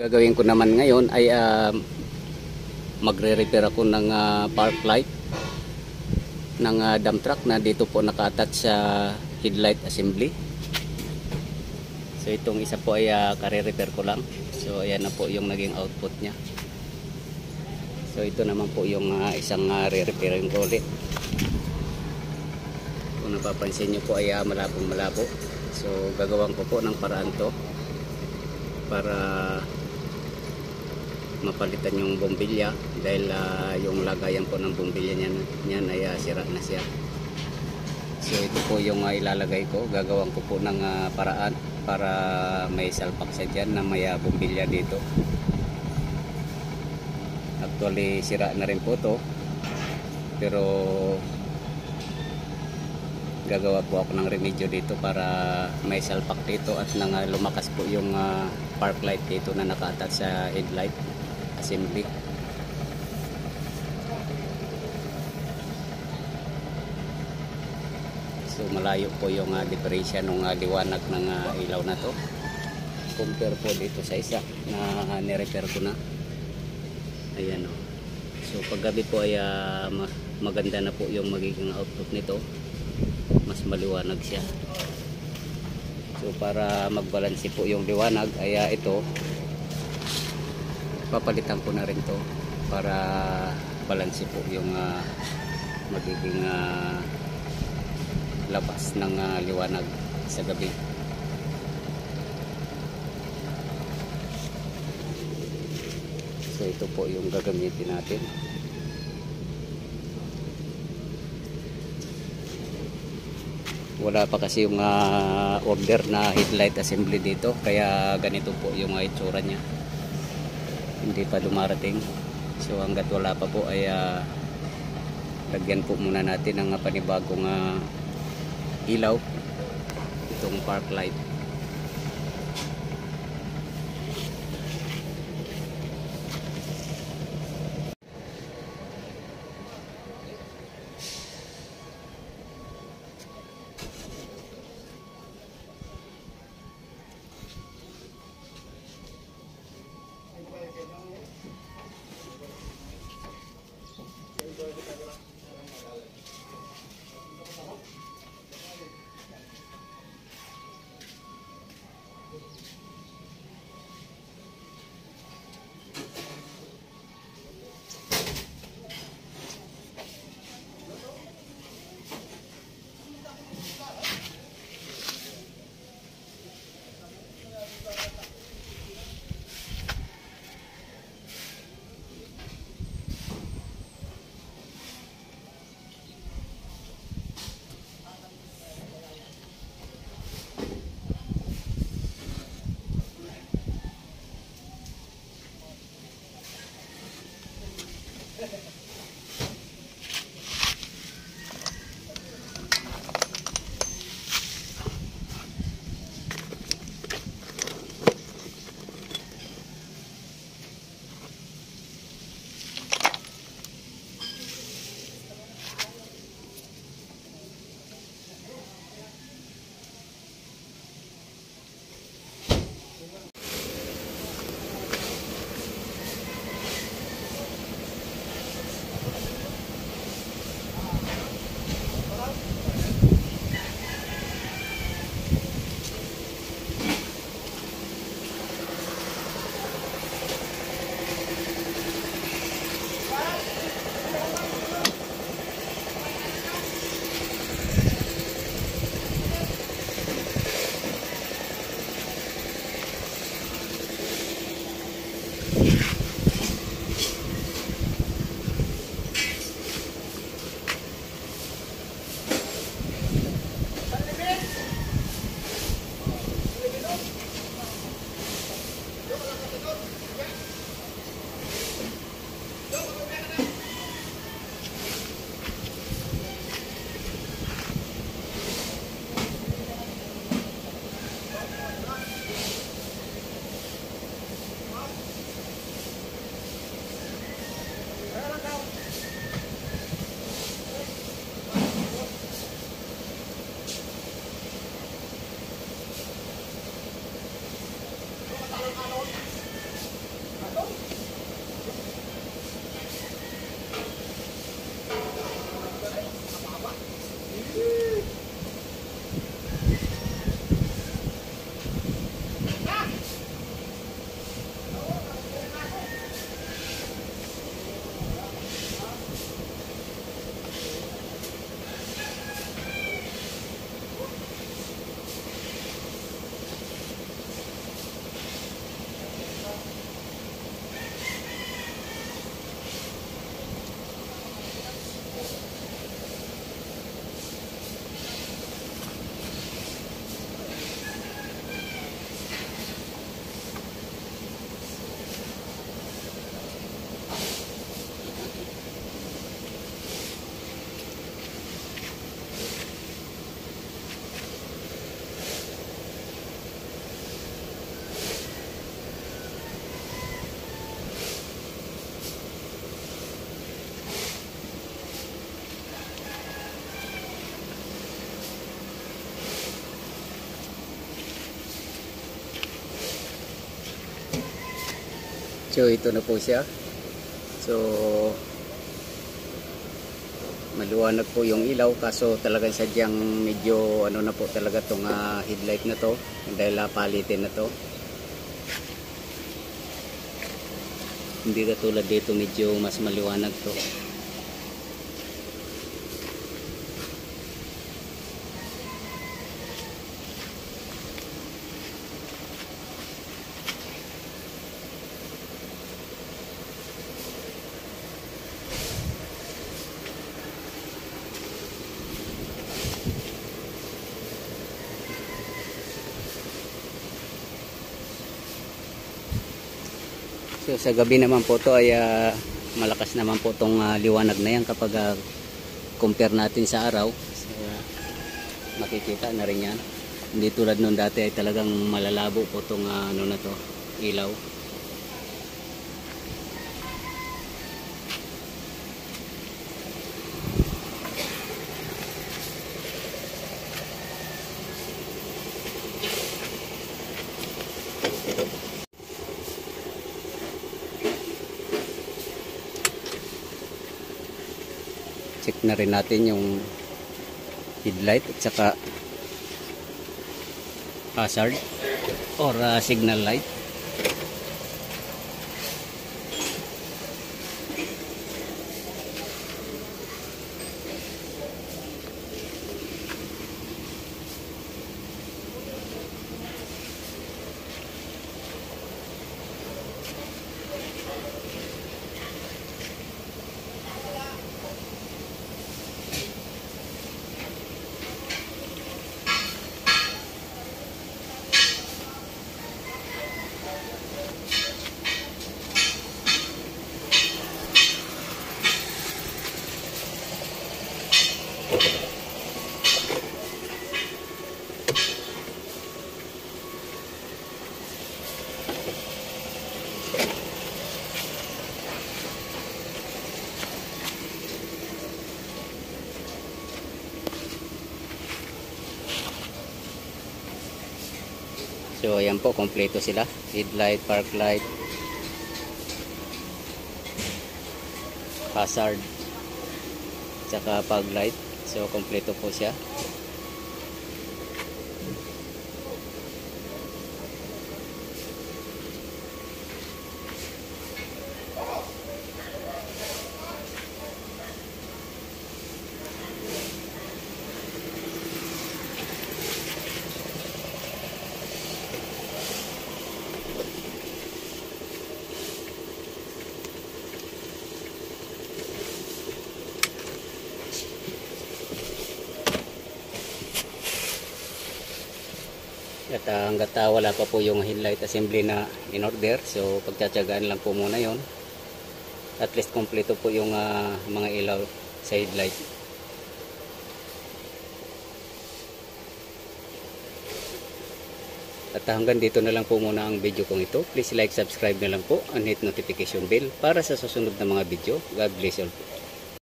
Gagawin ko naman ngayon ay magre-repair ako ng park light ng dump truck na dito po naka-attach sa headlight assembly. So itong isa po ay kare-repair ko lang. So ayan na po yung naging output niya. So ito naman po yung isang re-repairin ko ulit. Kung napapansin nyo po ay malabong malabo. So gagawan ko po ng paraan to para mapalitan yung bombilya dahil yung lagayan po ng bombilya niyan ay sira na siya. So ito po yung ilalagay ko. Gagawan ko po ng paraan para may salpak siya dyan na may bombilya dito. Actually sira na rin po to, pero gagawa po ako ng remedyo dito para may salpak dito at nang lumakas po yung park light dito na naka-attach sa headlight assembly. So malayo po yung diferensya ng liwanag ng ilaw na to compare po dito sa isa na ni-repair ko na. Ayan o. So paggabi po ay maganda na po yung magiging output nito. Mas maliwanag siya. So para magbalanse po yung liwanag ay ito papalitan ko na rin to para balanse po yung magiging labas ng liwanag sa gabi. So ito po yung gagamitin natin. Wala pa kasi yung order na headlight assembly dito, kaya ganito po yung itsura nya. Hindi pa dumarating. So hanggat wala pa po ay lagyan po muna natin ng panibagong ilaw itong park light. So ito na po siya. So maliwanag po yung ilaw, kaso talagang sadyang medyo ano na po talaga tong headlight na to dahil palitin na to. Hindi katulad dito, medyo mas maliwanag to. So sa gabi naman po to ay malakas naman po tong liwanag na yan kapag compare natin sa araw. So, makikita na rin yan. Hindi tulad nung dati ay talagang malalabo po tong ano na to, ilaw. Check na rin natin yung headlight at saka hazard or signal light. So ayan po, kompleto sila. Headlight, park light, hazard, saka fog light. So kompleto po siya. At hanggat wala pa po yung headlight assembly na in order, so pagtsatsagaan lang po muna yon. At least kompleto po yung mga ilaw sa headlight. At hanggang dito na lang po muna ang video kong ito. Please like, subscribe na lang po and hit notification bell para sa susunod na mga video. God bless you all.